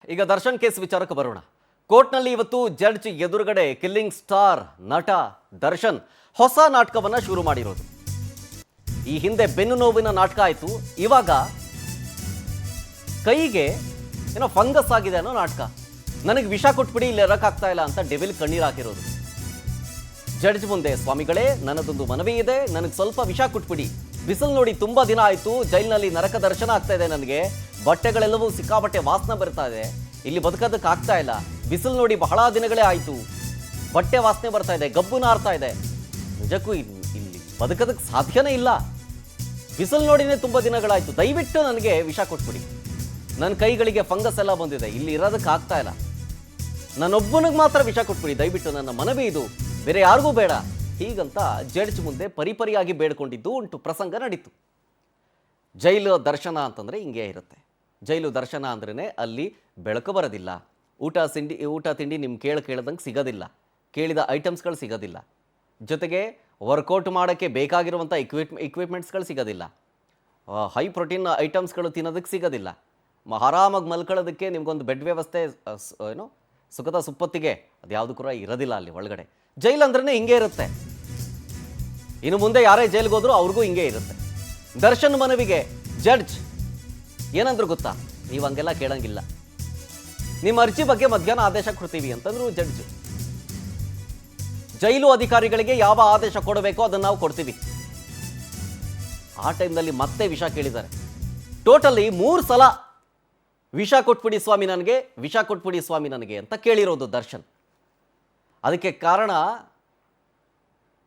ಈಗ ದರ್ಶನ್ ಕೇಸ್ ವಿಚಾರಕ್ಕೆ ಬರೋಣ. ಕೋರ್ಟ್ನಲ್ಲಿ ಇವತ್ತು ಜಡ್ಜ್ ಎದುರುಗಡೆ ಕಿಲ್ಲಿಂಗ್ ಸ್ಟಾರ್ ನಟ ದರ್ಶನ್ ಹೊಸ ನಾಟಕವನ್ನ ಶುರು ಮಾಡಿರೋದು. ಈ ಹಿಂದೆ ಬೆನ್ನು ನೋವಿನ ನಾಟಕ ಆಯಿತು, ಇವಾಗ ಕೈಗೆ ಏನೋ ಫಂಗಸ್ ಆಗಿದೆ ಅನ್ನೋ ನಾಟಕ. ನನಗೆ ವಿಷ ಕೊಟ್ಬಿಡಿ, ಇಲ್ಲಿ ಇರಕ್ಕಾಗ್ತಾ ಇಲ್ಲ ಅಂತ ಡೆವಿಲ್ ಕಣ್ಣೀರು ಹಾಕಿರೋದು. ಜಡ್ಜ್ ಮುಂದೆ, ಸ್ವಾಮಿಗಳೇ ನನ್ನದೊಂದು ಮನವಿ ಇದೆ, ನನಗೆ ಸ್ವಲ್ಪ ವಿಷ ಕೊಟ್ಬಿಡಿ, ಬಿಸಿಲು ನೋಡಿ ತುಂಬಾ ದಿನ ಆಯಿತು, ಜೈಲಿನಲ್ಲಿ ನರಕ ದರ್ಶನ ಆಗ್ತಾ ಇದೆ, ನನಗೆ ಬಟ್ಟೆಗಳೆಲ್ಲವೂ ಸಿಕ್ಕಾಬಟ್ಟೆ ವಾಸನೆ ಬರ್ತಾ ಇದೆ, ಇಲ್ಲಿ ಬದುಕೋದಕ್ಕೆ ಆಗ್ತಾ ಇಲ್ಲ, ಬಿಸಿಲು ನೋಡಿ ಬಹಳ ದಿನಗಳೇ ಆಯಿತು, ಬಟ್ಟೆ ವಾಸನೆ ಬರ್ತಾ ಇದೆ, ಗಬ್ಬು ನಾರ್ತಾ ಇದೆ, ನಿಜಕ್ಕೂ ಇಲ್ಲಿ ಬದುಕೋದಕ್ಕೆ ಸಾಧ್ಯನೇ ಇಲ್ಲ, ಬಿಸಿಲು ನೋಡಿನೇ ತುಂಬ ದಿನಗಳಾಯಿತು, ದಯವಿಟ್ಟು ನನಗೆ ವಿಷ ಕೊಟ್ಬಿಡಿ, ನನ್ನ ಕೈಗಳಿಗೆ ಫಂಗಸ್ ಎಲ್ಲ ಬಂದಿದೆ, ಇಲ್ಲಿ ಇರೋದಕ್ಕೆ ಆಗ್ತಾ ಇಲ್ಲ, ನನ್ನೊಬ್ಬನಿಗೆ ಮಾತ್ರ ವಿಷ ಕೊಟ್ಬಿಡಿ, ದಯವಿಟ್ಟು ನನ್ನ ಮನವಿ ಇದು, ಬೇರೆ ಯಾರಿಗೂ ಬೇಡ, ಹೀಗಂತ ಜಡ್ಜ್ ಮುಂದೆ ಪರಿಪರಿಯಾಗಿ ಬೇಡ್ಕೊಂಡಿದ್ದು ಉಂಟು. ಪ್ರಸಂಗ ನಡೀತು. ಜೈಲು ದರ್ಶನ ಅಂತಂದರೆ ಹಿಂಗೆ ಇರುತ್ತೆ. ಜೈಲು ದರ್ಶನ ಅಂದ್ರೇ ಅಲ್ಲಿ ಬೆಳಕು ಬರೋದಿಲ್ಲ, ಊಟ ತಿಂಡಿ ನಿಮ್ಮ ಕೇಳ್ದಂಗೆ ಸಿಗೋದಿಲ್ಲ, ಕೇಳಿದ ಐಟಮ್ಸ್ಗಳು ಸಿಗೋದಿಲ್ಲ, ಜೊತೆಗೆ ವರ್ಕೌಟ್ ಮಾಡೋಕ್ಕೆ ಬೇಕಾಗಿರುವಂಥ ಇಕ್ವಿಪ್ಮೆಂಟ್ಸ್ಗಳು ಸಿಗೋದಿಲ್ಲ, ಹೈ ಪ್ರೋಟೀನ್ ಐಟಮ್ಸ್ಗಳು ತಿನ್ನೋದಕ್ಕೆ ಸಿಗೋದಿಲ್ಲ, ಆರಾಮಾಗಿ ಮಲ್ಕೊಳ್ಳೋದಕ್ಕೆ ನಿಮ್ಗೊಂದು ಬೆಡ್ ವ್ಯವಸ್ಥೆ ಏನು ಸುಖದ ಸುಪ್ಪತ್ತಿಗೆ ಅದು ಯಾವುದು ಕೂಡ ಇರೋದಿಲ್ಲ ಅಲ್ಲಿ ಒಳಗಡೆ. ಜೈಲು ಅಂದ್ರೇ ಹಿಂಗೆ ಇರುತ್ತೆ. ಇನ್ನು ಮುಂದೆ ಯಾರೇ ಜೈಲಿಗೆ ಹೋದ್ರೂ ಅವ್ರಿಗೂ ಹಿಂಗೆ ಇರುತ್ತೆ. ದರ್ಶನ್ ಮನವಿಗೆ ಜಡ್ಜ್ ಏನಂದ್ರು ಗೊತ್ತಾ, ನೀವು ಹಂಗೆಲ್ಲ ಕೇಳಂಗಿಲ್ಲ, ನಿಮ್ಮ ಅರ್ಜಿ ಬಗ್ಗೆ ಮಧ್ಯಾಹ್ನ ಆದೇಶ ಕೊಡ್ತೀವಿ ಅಂತಂದ್ರು ಜಡ್ಜ್. ಜೈಲು ಅಧಿಕಾರಿಗಳಿಗೆ ಯಾವ ಆದೇಶ ಕೊಡಬೇಕೋ ಅದನ್ನು ನಾವು ಕೊಡ್ತೀವಿ. ಆ ಟೈಮ್ನಲ್ಲಿ ಮತ್ತೆ ವಿಷ ಕೇಳಿದ್ದಾರೆ. ಟೋಟಲಿ 3 ಸಲ ವಿಷ ಕೊಟ್ಬಿಡಿ ಸ್ವಾಮಿ ನನಗೆ, ವಿಷ ಕೊಟ್ಬಿಡಿ ಸ್ವಾಮಿ ನನಗೆ ಅಂತ ಕೇಳಿರೋದು ದರ್ಶನ್. ಅದಕ್ಕೆ ಕಾರಣ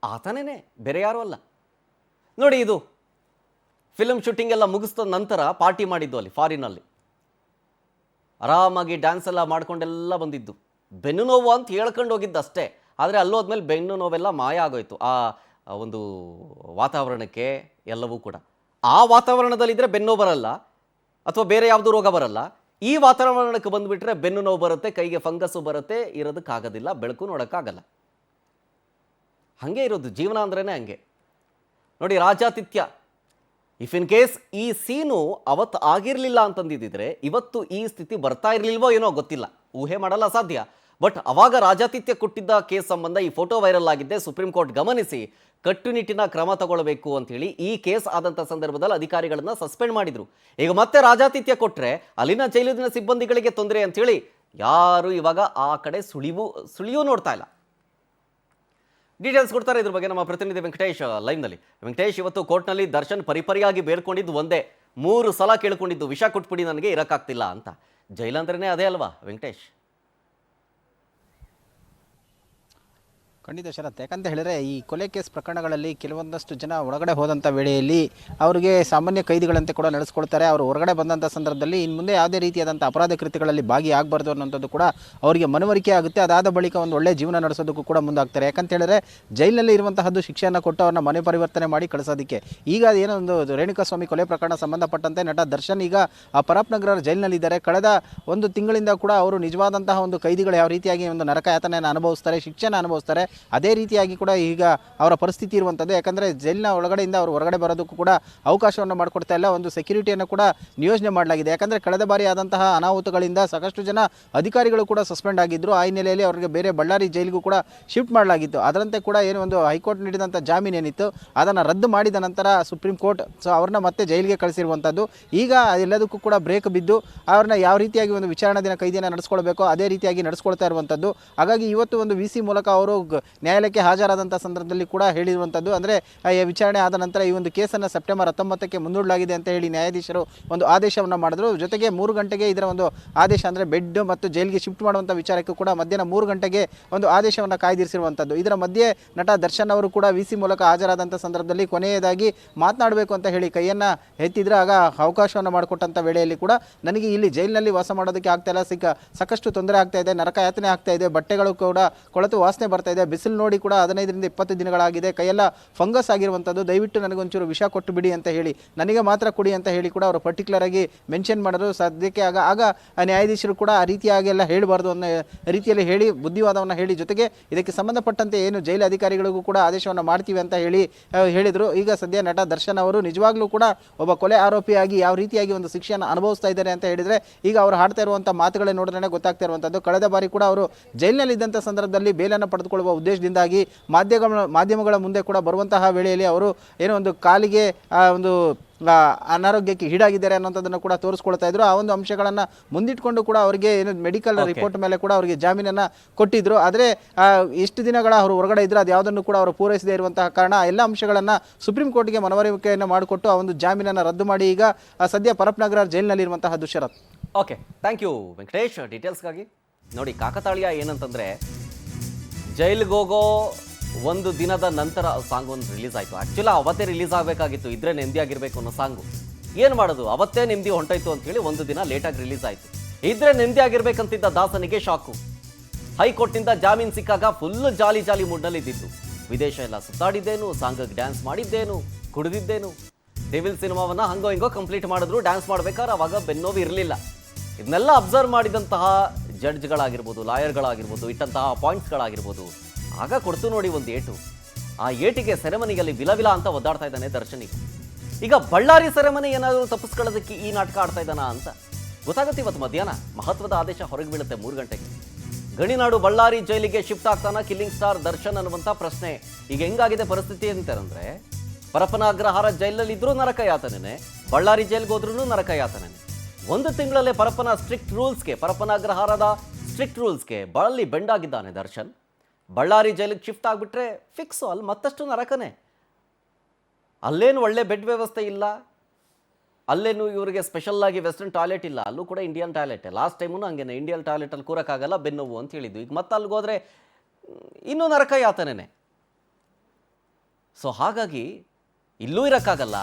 ಆತನೇ, ಬೇರೆ ಯಾರೂ ಅಲ್ಲ. ನೋಡಿ, ಇದು ಫಿಲ್ಮ್ ಶೂಟಿಂಗ್ ಎಲ್ಲ ಮುಗಿಸಿದ ನಂತರ ಪಾರ್ಟಿ ಮಾಡಿದ್ದು ಅಲ್ಲಿ ಫಾರಿನಲ್ಲಿ, ಆರಾಮಾಗಿ ಡ್ಯಾನ್ಸ್ ಎಲ್ಲ ಮಾಡ್ಕೊಂಡೆಲ್ಲ ಬಂದಿದ್ದು, ಬೆನ್ನು ನೋವು ಅಂತ ಹೇಳ್ಕೊಂಡು ಹೋಗಿದ್ದು ಅಷ್ಟೇ. ಆದರೆ ಅಲ್ಲೋದ್ಮೇಲೆ ಬೆನ್ನು ನೋವೆಲ್ಲ ಮಾಯ ಆಗೋಯ್ತು ಆ ಒಂದು ವಾತಾವರಣಕ್ಕೆ ಎಲ್ಲವೂ ಕೂಡ. ಆ ವಾತಾವರಣದಲ್ಲಿದ್ದರೆ ಬೆನ್ನು ನೋವು ಬರಲ್ಲ ಅಥವಾ ಬೇರೆ ಯಾವುದೂ ರೋಗ ಬರಲ್ಲ. ಈ ವಾತಾವರಣಕ್ಕೆ ಬಂದುಬಿಟ್ರೆ ಬೆನ್ನು ನೋವು ಬರುತ್ತೆ, ಕೈಗೆ ಫಂಗಸ್ಸು ಬರುತ್ತೆ, ಇರೋದಕ್ಕಾಗೋದಿಲ್ಲ, ಬೆಳಕು ನೋಡೋಕ್ಕಾಗಲ್ಲ. ಹಾಗೆ ಇರೋದು ಜೀವನ ಅಂದ್ರೇ ಹಂಗೆ. ನೋಡಿ, ರಾಜಾತಿಥ್ಯ ಇಫ್ ಇನ್ ಕೇಸ್ ಈ ಸೀನು ಅವತ್ತು ಆಗಿರಲಿಲ್ಲ ಅಂತಂದಿದ್ದರೆ ಇವತ್ತು ಈ ಸ್ಥಿತಿ ಬರ್ತಾ ಇರಲಿಲ್ವೋ ಏನೋ ಗೊತ್ತಿಲ್ಲ, ಊಹೆ ಮಾಡಲ್ಲ ಸಾಧ್ಯ. ಬಟ್ ಅವಾಗ ರಾಜಾತಿಥ್ಯ ಕೊಟ್ಟಿದ್ದ ಕೇಸ್ ಸಂಬಂಧ ಈ ಫೋಟೋ ವೈರಲ್ ಆಗಿದ್ದೆ. ಸುಪ್ರೀಂ ಕೋರ್ಟ್ ಗಮನಿಸಿ ಕಟ್ಟುನಿಟ್ಟಿನ ಕ್ರಮ ತಗೊಳ್ಬೇಕು ಅಂತೇಳಿ ಈ ಕೇಸ್ ಆದಂಥ ಸಂದರ್ಭದಲ್ಲಿ ಅಧಿಕಾರಿಗಳನ್ನ ಸಸ್ಪೆಂಡ್ ಮಾಡಿದ್ರು. ಈಗ ಮತ್ತೆ ರಾಜಾತಿಥ್ಯ ಕೊಟ್ಟರೆ ಅಲ್ಲಿನ ಜೈಲಿನ ಸಿಬ್ಬಂದಿಗಳಿಗೆ ತೊಂದರೆ ಅಂತೇಳಿ ಯಾರು ಇವಾಗ ಆ ಕಡೆ ಸುಳಿಯೂ ನೋಡ್ತಾ ಇಲ್ಲ. ಡೀಟೇಲ್ಸ್ ಕೊಡ್ತಾರೆ ಇದ್ರ ಬಗ್ಗೆ ನಮ್ಮ ಪ್ರತಿನಿಧಿ ವೆಂಕಟೇಶ್ ಲೈವ್ನಲ್ಲಿ. ವೆಂಕಟೇಶ್, ಇವತ್ತು ಕೋರ್ಟ್ನಲ್ಲಿ ದರ್ಶನ್ ಪರಿಪರಿಯಾಗಿ ಬೇಡ್ಕೊಂಡಿದ್ದು ಒಂದೇ, 3 ಸಲ ಕೇಳ್ಕೊಂಡಿದ್ದು ವಿಷ ಕೊಟ್ಬಿಡಿ ನನಗೆ ಇರೋಕ್ಕಾಗ್ತಿಲ್ಲ ಅಂತ. ಜೈಲಂದ್ರೇ ಅದೇ ಅಲ್ವಾ ವೆಂಕಟೇಶ್? ಖಂಡಿತ ಶರತ್, ಯಾಕಂತ ಹೇಳಿದರೆ ಈ ಕೊಲೆ ಕೇಸ್ ಪ್ರಕರಣಗಳಲ್ಲಿ ಕೆಲವೊಂದಷ್ಟು ಜನ ಒಳಗಡೆ ಹೋದಂಥ ವೇಳೆಯಲ್ಲಿ ಅವರಿಗೆ ಸಾಮಾನ್ಯ ಕೈದಿಗಳಂತೆ ಕೂಡ ನಡೆಸ್ಕೊಳ್ತಾರೆ. ಅವರು ಹೊರಗಡೆ ಬಂದಂಥ ಸಂದರ್ಭದಲ್ಲಿ ಇನ್ನು ಮುಂದೆ ಯಾವುದೇ ರೀತಿಯಾದಂಥ ಅಪರಾಧ ಕೃತ್ಯಗಳಲ್ಲಿ ಭಾಗಿಯಾಗಬಾರ್ದು ಅನ್ನೋಂಥದ್ದು ಕೂಡ ಅವರಿಗೆ ಮನವರಿಕೆ ಆಗುತ್ತೆ. ಅದಾದ ಬಳಿಕ ಒಂದು ಒಳ್ಳೆಯ ಜೀವನ ನಡೆಸೋದಕ್ಕೂ ಕೂಡ ಮುಂದಾಗ್ತಾರೆ. ಯಾಕಂತ ಹೇಳಿದ್ರೆ ಜೈಲಿನಲ್ಲಿ ಇರುವಂತಹದ್ದು ಶಿಕ್ಷೆಯನ್ನು ಕೊಟ್ಟು ಅವ್ರನ್ನ ಮನೆ ಪರಿವರ್ತನೆ ಮಾಡಿ ಕಳಿಸೋದಕ್ಕೆ. ಈಗ ಏನೋ ಒಂದು ರೇಣುಕಾಸ್ವಾಮಿ ಕೊಲೆ ಪ್ರಕರಣ ಸಂಬಂಧಪಟ್ಟಂತೆ ನಟ ದರ್ಶನ್ ಈಗ ಆ ಪರಾಪ್ನಗರ ಜೈಲಿನಲ್ಲಿದ್ದಾರೆ. ಕಳೆದ 1 ತಿಂಗಳಿಂದ ಕೂಡ ಅವರು ನಿಜವಾದಂತಹ ಒಂದು ಕೈದಿಗಳು ಯಾವ ರೀತಿಯಾಗಿ ಒಂದು ನರಕ ಯಾತನೆಯನ್ನು ಅನುಭವಿಸ್ತಾರೆ, ಶಿಕ್ಷೆನ ಅನುಭವಿಸ್ತಾರೆ, ಅದೇ ರೀತಿಯಾಗಿ ಕೂಡ ಈಗ ಅವರ ಪರಿಸ್ಥಿತಿ ಇರುವಂಥದ್ದು. ಯಾಕಂದರೆ ಜೈಲಿನ ಒಳಗಡೆಯಿಂದ ಅವರು ಹೊರಗಡೆ ಬರೋದಕ್ಕೂ ಕೂಡ ಅವಕಾಶವನ್ನು ಮಾಡಿಕೊಡ್ತಾ ಇಲ್ಲ. ಒಂದು ಸೆಕ್ಯೂರಿಟಿಯನ್ನು ಕೂಡ ನಿಯೋಜನೆ ಮಾಡಲಾಗಿದೆ. ಯಾಕಂದರೆ ಕಳೆದ ಬಾರಿ ಆದಂತಹ ಅನಾಹುತಗಳಿಂದ ಸಾಕಷ್ಟು ಜನ ಅಧಿಕಾರಿಗಳು ಕೂಡ ಸಸ್ಪೆಂಡ್ ಆಗಿದ್ದರು. ಆ ಹಿನ್ನೆಲೆಯಲ್ಲಿ ಅವರಿಗೆ ಬೇರೆ ಬಳ್ಳಾರಿ ಜೈಲಿಗೂ ಕೂಡ ಶಿಫ್ಟ್ ಮಾಡಲಾಗಿತ್ತು. ಅದರಂತೆ ಕೂಡ ಏನು ಒಂದು ಹೈಕೋರ್ಟ್ ನೀಡಿದಂಥ ಜಾಮೀನು ಏನಿತ್ತು ಅದನ್ನು ರದ್ದು ಮಾಡಿದ ನಂತರ ಸುಪ್ರೀಂ ಕೋರ್ಟ್ ಅವ್ರನ್ನ ಮತ್ತೆ ಜೈಲಿಗೆ ಕಳಿಸಿರುವಂಥದ್ದು. ಈಗ ಎಲ್ಲದಕ್ಕೂ ಕೂಡ ಬ್ರೇಕ್ ಬಿದ್ದು ಅವ್ರನ್ನ ಯಾವ ರೀತಿಯಾಗಿ ಒಂದು ವಿಚಾರಣಾ ದಿನ ಕೈದಿಯನ್ನು ನಡೆಸ್ಕೊಳ್ಬೇಕೋ ಅದೇ ರೀತಿಯಾಗಿ ನಡೆಸ್ಕೊಳ್ತಾ ಇರುವಂಥದ್ದು. ಹಾಗಾಗಿ ಇವತ್ತು ಒಂದು VC ಮೂಲಕ ಅವರು ನ್ಯಾಯಾಲಯಕ್ಕೆ ಹಾಜರಾದಂಥ ಸಂದರ್ಭದಲ್ಲಿ ಕೂಡ ಹೇಳಿರುವಂಥದ್ದು, ಅಂದರೆ ವಿಚಾರಣೆ ಆದ ನಂತರ ಈ ಒಂದು ಕೇಸನ್ನು ಸೆಪ್ಟೆಂಬರ್ 19ಕ್ಕೆ ಮುಂದೂಡಲಾಗಿದೆ ಅಂತ ಹೇಳಿ ನ್ಯಾಯಾಧೀಶರು ಒಂದು ಆದೇಶವನ್ನು ಮಾಡಿದ್ರು. ಜೊತೆಗೆ 3 ಗಂಟೆಗೆ ಇದರ ಒಂದು ಆದೇಶ, ಅಂದರೆ ಬೆಡ್ ಮತ್ತು ಜೈಲಿಗೆ ಶಿಫ್ಟ್ ಮಾಡುವಂಥ ವಿಚಾರಕ್ಕೂ ಕೂಡ ಮಧ್ಯಾಹ್ನ 3 ಗಂಟೆಗೆ ಒಂದು ಆದೇಶವನ್ನು ಕಾಯ್ದಿರಿಸಿರುವಂಥದ್ದು. ಇದರ ಮಧ್ಯೆ ನಟ ದರ್ಶನ್ ಅವರು ಕೂಡ VC ಮೂಲಕ ಹಾಜರಾದಂಥ ಸಂದರ್ಭದಲ್ಲಿ ಕೊನೆಯದಾಗಿ ಮಾತನಾಡಬೇಕು ಅಂತ ಹೇಳಿ ಕೈಯನ್ನು ಎತ್ತಿದ್ರೆ ಆಗ ಅವಕಾಶವನ್ನು ಮಾಡಿಕೊಟ್ಟಂಥ ವೇಳೆಯಲ್ಲಿ ಕೂಡ ನನಗೆ ಇಲ್ಲಿ ಜೈಲಿನಲ್ಲಿ ವಾಸ ಮಾಡೋದಕ್ಕೆ ಆಗ್ತಾ ಇಲ್ಲ, ಸಾಕಷ್ಟು ತೊಂದರೆ ಆಗ್ತಾ ಇದೆ, ನರಕ ಯಾತನೆ ಆಗ್ತಾ ಇದೆ, ಬಟ್ಟೆಗಳು ಕೂಡ ಕೊಳೆತು ವಾಸನೆ ಬರ್ತಾ ಇದೆ, ಬಿಸಿಲು ನೋಡಿ ಕೂಡ 15ರಿಂದ 20 ದಿನಗಳಾಗಿದೆ, ಕೈಯೆಲ್ಲ ಫಂಗಸ್ ಆಗಿರುವಂಥದ್ದು, ದಯವಿಟ್ಟು ನನಗೊಂಚೂರು ವಿಷ ಕೊಟ್ಟು ಬಿಡಿ ಅಂತ ಹೇಳಿ, ನನಗೆ ಮಾತ್ರ ಕೊಡಿ ಅಂತ ಹೇಳಿ ಕೂಡ ಅವರು ಪರ್ಟಿಕ್ಯುಲರ್ ಆಗಿ ಮೆನ್ಷನ್ ಮಾಡಿದ್ರು. ಸದ್ಯಕ್ಕೆ ಆಗ ನ್ಯಾಯಾಧೀಶರು ಕೂಡ ಆ ರೀತಿಯಾಗೆಲ್ಲ ಹೇಳಬಾರ್ದು ಅನ್ನೋ ರೀತಿಯಲ್ಲಿ ಹೇಳಿ ಬುದ್ಧಿವಾದವನ್ನು ಹೇಳಿ, ಜೊತೆಗೆ ಇದಕ್ಕೆ ಸಂಬಂಧಪಟ್ಟಂತೆ ಏನು ಜೈಲು ಅಧಿಕಾರಿಗಳಿಗೂ ಕೂಡ ಆದೇಶವನ್ನು ಮಾಡ್ತೀವಿ ಅಂತ ಹೇಳಿದರು. ಈಗ ಸದ್ಯ ನಟ ದರ್ಶನ್ ಅವರು ನಿಜವಾಗ್ಲೂ ಕೂಡ ಒಬ್ಬ ಕೊಲೆ ಆರೋಪಿಯಾಗಿ ಯಾವ ರೀತಿಯಾಗಿ ಒಂದು ಶಿಕ್ಷೆಯನ್ನು ಅನುಭವಿಸ್ತಾ ಇದ್ದಾರೆ ಅಂತ ಹೇಳಿದರೆ, ಈಗ ಅವರು ಹಾಡ್ತಾ ಇರುವಂಥ ಮಾತುಗಳೇ ನೋಡಿದ್ರೆ ಗೊತ್ತಾಗ್ತಾ ಇರುವಂಥದ್ದು. ಕಳೆದ ಬಾರಿ ಕೂಡ ಅವರು ಜೈಲಿನಲ್ಲಿ ಇದ್ದಂಥ ಸಂದರ್ಭದಲ್ಲಿ ಬೇಲನ್ನು ಪಡೆದುಕೊಳ್ಳುವ ಉದ್ದೇಶದಿಂದಾಗಿ ಮಾಧ್ಯಮಗಳ ಮುಂದೆ ಕೂಡ ಬರುವಂತಹ ವೇಳೆಯಲ್ಲಿ ಅವರು ಏನೋ ಒಂದು ಕಾಲಿಗೆ ಒಂದು ಅನಾರೋಗ್ಯಕ್ಕೆ ಈಡಾಗಿದ್ದಾರೆ ಅನ್ನೋಂಥದ್ದನ್ನು ಕೂಡ ತೋರಿಸ್ಕೊಳ್ತಾ ಇದ್ರು. ಆ ಒಂದು ಅಂಶಗಳನ್ನು ಮುಂದಿಟ್ಕೊಂಡು ಕೂಡ ಅವರಿಗೆ ಏನು ಮೆಡಿಕಲ್ ರಿಪೋರ್ಟ್ ಮೇಲೆ ಕೂಡ ಅವರಿಗೆ ಜಾಮೀನನ್ನು ಕೊಟ್ಟಿದ್ರು. ಆದರೆ ಎಷ್ಟು ದಿನಗಳ ಅವರು ಹೊರಗಡೆ ಇದ್ರು, ಅದು ಯಾವುದನ್ನು ಕೂಡ ಅವರು ಪೂರೈಸದೇ ಇರುವಂತಹ ಕಾರಣ ಎಲ್ಲ ಅಂಶಗಳನ್ನು ಸುಪ್ರೀಂ ಕೋರ್ಟ್ಗೆ ಮನವರಿಕೆಯನ್ನು ಮಾಡಿಕೊಟ್ಟು ಆ ಒಂದು ಜಾಮೀನನ್ನು ರದ್ದು ಮಾಡಿ ಈಗ ಸದ್ಯ ಪರಪ್ನಗರ ಜೈಲಿನಲ್ಲಿರುವಂತಹ ದುಷ್ಯರತ್. ಓಕೆ, ಥ್ಯಾಂಕ್ ಯು ವೆಂಕಟೇಶ್ ಡೀಟೇಲ್ಸ್ಗಾಗಿ. ನೋಡಿ, ಕಾಕತಾಳೀಯ ಏನಂತಂದರೆ, ಜೈಲಿಗೆ ಹೋಗೋ ಒಂದು ದಿನದ ನಂತರ ಸಾಂಗ್ ಒಂದು ರಿಲೀಸ್ ಆಯಿತು. ಆ್ಯಕ್ಚುಲಿ ಅವತ್ತೇ ರಿಲೀಸ್ ಆಗಬೇಕಾಗಿತ್ತು, ಇದ್ರೆ ನೆಮ್ಮದಿಯಾಗಿರಬೇಕು ಅನ್ನೋ ಸಾಂಗು. ಏನು ಮಾಡೋದು, ಅವತ್ತೇ ನೆಮ್ಮದಿ ಹೊಂಟೋಯ್ತು ಅಂತೇಳಿ ಒಂದು ದಿನ ಲೇಟಾಗಿ ರಿಲೀಸ್ ಆಯಿತು. ಇದ್ರೆ ನೆಮ್ಮದಿ ಆಗಿರ್ಬೇಕಂತಿದ್ದ ದಾಸನಿಗೆ ಶಾಕು. ಹೈಕೋರ್ಟ್ನಿಂದ ಜಾಮೀನು ಸಿಕ್ಕಾಗ ಫುಲ್ ಜಾಲಿ ಮೂಡ್ನಲ್ಲಿದ್ದಿದ್ದು. ವಿದೇಶ ಎಲ್ಲ ಸುತ್ತಾಡಿದ್ದೇನು, ಸಾಂಗಿಗೆ ಡ್ಯಾನ್ಸ್ ಮಾಡಿದ್ದೇನು, ಕುಡಿದಿದ್ದೇನು. ಡೆವಿಲ್ ಸಿನಿಮಾವನ್ನು ಹಂಗೋ ಹಿಂಗೋ ಕಂಪ್ಲೀಟ್ ಮಾಡಿದ್ರು. ಡ್ಯಾನ್ಸ್ ಮಾಡ್ಬೇಕಾದ್ರೆ ಅವಾಗ ಬೆನ್ನೋವು ಇರಲಿಲ್ಲ. ಇದನ್ನೆಲ್ಲ ಅಬ್ಸರ್ವ್ ಮಾಡಿದಂತಹ ಜಡ್ಜ್ಗಳಾಗಿರ್ಬೋದು, ಲಾಯರ್ಗಳಾಗಿರ್ಬೋದು, ಇಟ್ಟಂತಹ ಪಾಯಿಂಟ್ಸ್ಗಳಾಗಿರ್ಬೋದು, ಆಗ ಕೊಡ್ತು ನೋಡಿ ಒಂದು ಏಟು. ಆ ಏಟಿಗೆ ಸೆರೆಮನಿಯಲ್ಲಿ ವಿಲವಿಲ ಅಂತ ಒದ್ದಾಡ್ತಾ ಇದ್ದಾನೆ ದರ್ಶನಿಗೆ. ಈಗ ಬಳ್ಳಾರಿ ಸೆರೆಮನಿ ಏನಾದರೂ ತಪ್ಪಿಸ್ಕೊಳ್ಳೋದಕ್ಕೆ ಈ ನಾಟಕ ಆಡ್ತಾ ಇದ್ದಾನಾ ಅಂತ ಗೊತ್ತಾಗುತ್ತೆ. ಇವತ್ತು ಮಧ್ಯಾಹ್ನ ಮಹತ್ವದ ಆದೇಶ ಹೊರಗೆ ಬೀಳುತ್ತೆ 3 ಗಂಟೆಗೆ. ಗಣಿನಾಡು ಬಳ್ಳಾರಿ ಜೈಲಿಗೆ ಶಿಫ್ಟ್ ಆಗ್ತಾನ ಕಿಲ್ಲಿಂಗ್ ಸ್ಟಾರ್ ದರ್ಶನ್ ಅನ್ನುವಂಥ ಪ್ರಶ್ನೆ. ಈಗ ಹೆಂಗಾಗಿದೆ ಪರಿಸ್ಥಿತಿ ಅಂತಂದ್ರೆ, ಪರಪ್ಪನಾಗ್ರಹಾರ ಜೈಲಲ್ಲಿ ಇದ್ರೂ ನರಕ ಯಾತನೆ, ಬಳ್ಳಾರಿ ಜೈಲ್ಗೆ ಹೋದ್ರೂ ನರಕ ಯಾತನೆ. 1 ತಿಂಗಳಲ್ಲೇ ಪರಪ್ಪನಾಗ್ರಹಾರದ ಸ್ಟ್ರಿಕ್ಟ್ ರೂಲ್ಸ್ಗೆ ಬಳಲಿ ಬೆಂಡಾಗಿದ್ದಾನೆ ದರ್ಶನ್. ಬಳ್ಳಾರಿ ಜೈಲಿಗೆ ಶಿಫ್ಟ್ ಆಗಿಬಿಟ್ರೆ ಫಿಕ್ಸು, ಅಲ್ಲಿ ಮತ್ತಷ್ಟು ನರಕನೇ. ಅಲ್ಲೇನು ಒಳ್ಳೆ ಬೆಡ್ ವ್ಯವಸ್ಥೆ ಇಲ್ಲ, ಅಲ್ಲೇನು ಇವರಿಗೆ ಸ್ಪೆಷಲ್ಲಾಗಿ ವೆಸ್ಟರ್ನ್ ಟಾಯ್ಲೆಟ್ ಇಲ್ಲ, ಅಲ್ಲೂ ಕೂಡ ಇಂಡಿಯನ್ ಟಾಯ್ಲೆಟ್. ಲಾಸ್ಟ್ ಟೈಮೂ ಹಂಗೇನೆ ಇಂಡಿಯನ್ ಟಾಯ್ಲೆಟಲ್ಲಿ ಕೂರಕ್ಕಾಗಲ್ಲ, ಬೆನ್ನೋವು ಅಂತ ಹೇಳಿದ್ದು. ಈಗ ಮತ್ತೆ ಅಲ್ಲಿಗೆ ಹೋದರೆ ಇನ್ನೂ ನರಕ ಯಾತನೆ. ಸೊ ಹಾಗಾಗಿ ಇಲ್ಲೂ ಇರೋಕ್ಕಾಗಲ್ಲ,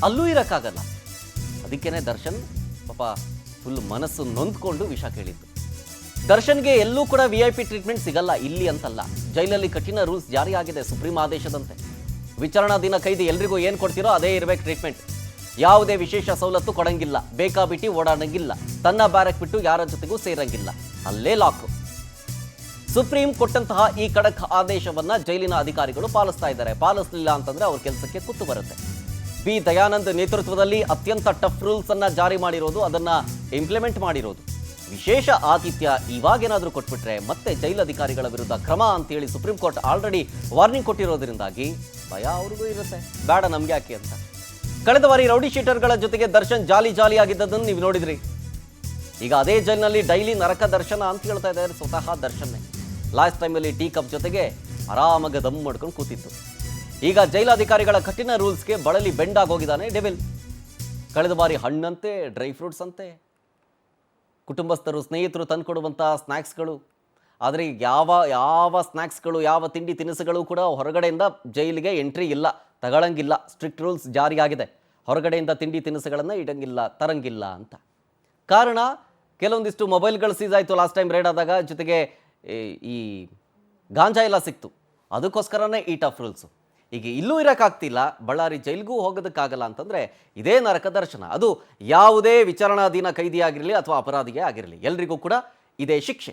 ಅಲ್ಲೂ ಇರೋಕ್ಕಾಗಲ್ಲ. ಅದಕ್ಕೇನೆ ದರ್ಶನ್ ಪಾಪ ಫುಲ್ ಮನಸ್ಸು ನೊಂದ್ಕೊಂಡು ವಿಷ ಕೇಳಿದ್ದು. ದರ್ಶನ್ಗೆ ಎಲ್ಲೂ ಕೂಡ VIP ಟ್ರೀಟ್ಮೆಂಟ್ ಸಿಗಲ್ಲ, ಇಲ್ಲಿ ಅಂತಲ್ಲ. ಜೈಲಲ್ಲಿ ಕಠಿಣ ರೂಲ್ಸ್ ಜಾರಿ ಆಗಿದೆ ಸುಪ್ರೀಂ ಆದೇಶದಂತೆ. ವಿಚಾರಣಾ ದಿನ ಕೈದಿ ಎಲ್ರಿಗೂ ಏನು ಕೊಡ್ತಿರೋ ಅದೇ ಇರಬೇಕು ಟ್ರೀಟ್ಮೆಂಟ್. ಯಾವುದೇ ವಿಶೇಷ ಸವಲತ್ತು ಕೊಡಂಗಿಲ್ಲ, ಬೇಕಾಬಿಟ್ಟಿ ಓಡಾಡಂಗಿಲ್ಲ, ತನ್ನ ಬ್ಯಾರಕ್ ಬಿಟ್ಟು ಯಾರ ಜೊತೆಗೂ ಸೇರಂಗಿಲ್ಲ, ಅಲ್ಲೇ ಲಾಕ್. ಸುಪ್ರೀಂ ಕೊಟ್ಟಂತಹ ಈ ಖಡಕ್ ಆದೇಶವನ್ನ ಜೈಲಿನ ಅಧಿಕಾರಿಗಳು ಪಾಲಿಸ್ತಾ ಇದ್ದಾರೆ. ಪಾಲಿಸಲಿಲ್ಲ ಅಂತಂದ್ರೆ ಅವ್ರ ಕೆಲಸಕ್ಕೆ ಕುತ್ತು ಬರುತ್ತೆ. ಬಿ ದಯಾನಂದ್ ನೇತೃತ್ವದಲ್ಲಿ ಅತ್ಯಂತ ಟಫ್ ರೂಲ್ಸ್ ಅನ್ನ ಜಾರಿ ಮಾಡಿರೋದು, ಅದನ್ನ ಇಂಪ್ಲಿಮೆಂಟ್ ಮಾಡಿರೋದು. ವಿಶೇಷ ಆತಿಥ್ಯ ಇವಾಗೇನಾದರೂ ಕೊಟ್ಬಿಟ್ರೆ ಮತ್ತೆ ಜೈಲು ಅಧಿಕಾರಿಗಳ ವಿರುದ್ಧ ಕ್ರಮ ಅಂತೇಳಿ ಸುಪ್ರೀಂ ಕೋರ್ಟ್ ಆಲ್ರೆಡಿ ವಾರ್ನಿಂಗ್ ಕೊಟ್ಟಿರೋದ್ರಿಂದಾಗಿ ಭಯ ಅವ್ರಿಗೂ ಇರುತ್ತೆ, ಬೇಡ ನಮ್ಗೆ ಯಾಕೆ ಅಂತ. ಕಳೆದ ಬಾರಿ ರೌಡಿ ಶೀಟರ್ಗಳ ಜೊತೆಗೆ ದರ್ಶನ್ ಜಾಲಿ ಆಗಿದ್ದದನ್ನು ನೀವು ನೋಡಿದ್ರಿ. ಈಗ ಅದೇ ಜೈಲಿನಲ್ಲಿ ಡೈಲಿ ನರಕ ದರ್ಶನ ಅಂತ ಹೇಳ್ತಾ ಇದ್ದಾರೆ ಸ್ವತಃ ದರ್ಶನ್ನೇ. ಲಾಸ್ಟ್ ಟೈಮಲ್ಲಿ ಟೀ ಕಪ್ ಜೊತೆಗೆ ಆರಾಮಾಗಿ ದಮ್ ಮಾಡ್ಕೊಂಡು ಕೂತಿತ್ತು. ಈಗ ಜೈಲಾಧಿಕಾರಿಗಳ ಕಠಿಣ ರೂಲ್ಸ್ಗೆ ಬಳಲಿ ಬೆಂಡಾಗೋಗಿದ್ದಾನೆ ಡೆವಿಲ್. ಕಳೆದ ಬಾರಿ ಹಣ್ಣಂತೆ, ಡ್ರೈ ಫ್ರೂಟ್ಸ್ ಅಂತೆ, ಕುಟುಂಬಸ್ಥರು ಸ್ನೇಹಿತರು ತಂದುಕೊಡುವಂಥ ಸ್ನ್ಯಾಕ್ಸ್ಗಳು. ಆದರೆ ಯಾವ ಸ್ನ್ಯಾಕ್ಸ್ಗಳು, ಯಾವ ತಿಂಡಿ ತಿನಿಸುಗಳು ಕೂಡ ಹೊರಗಡೆಯಿಂದ ಜೈಲಿಗೆ ಎಂಟ್ರಿ ಇಲ್ಲ, ತಗೊಳ್ಳಂಗಿಲ್ಲ. Strict rules ಜಾರಿಯಾಗಿದೆ. ಹೊರಗಡೆಯಿಂದ ತಿಂಡಿ ತಿನಿಸುಗಳನ್ನು ಇಡಂಗಿಲ್ಲ, ತರಂಗಿಲ್ಲ ಅಂತ. ಕಾರಣ ಕೆಲವೊಂದಿಷ್ಟು ಮೊಬೈಲ್ಗಳು ಸೀಸ್ ಆಯಿತು ಲಾಸ್ಟ್ ಟೈಮ್ ರೇಡ್ ಆದಾಗ, ಜೊತೆಗೆ ಈ ಗಾಂಜಾ ಎಲ್ಲ ಸಿಕ್ತು. ಅದಕ್ಕೋಸ್ಕರನೇ ಈ ಟಫ್ ರೂಲ್ಸು. ಈಗ ಇಲ್ಲೂ ಇರೋಕ್ಕಾಗ್ತಿಲ್ಲ, ಬಳ್ಳಾರಿ ಜೈಲಿಗೂ ಹೋಗೋದಕ್ಕಾಗಲ್ಲ ಅಂತಂದರೆ ಇದೇ ನರಕ ದರ್ಶನ. ಅದು ಯಾವುದೇ ವಿಚಾರಣಾಧೀನ ಕೈದಿಯಾಗಿರಲಿ ಅಥವಾ ಅಪರಾಧಿಗೆ ಆಗಿರಲಿ, ಎಲ್ರಿಗೂ ಕೂಡ ಇದೇ ಶಿಕ್ಷೆ.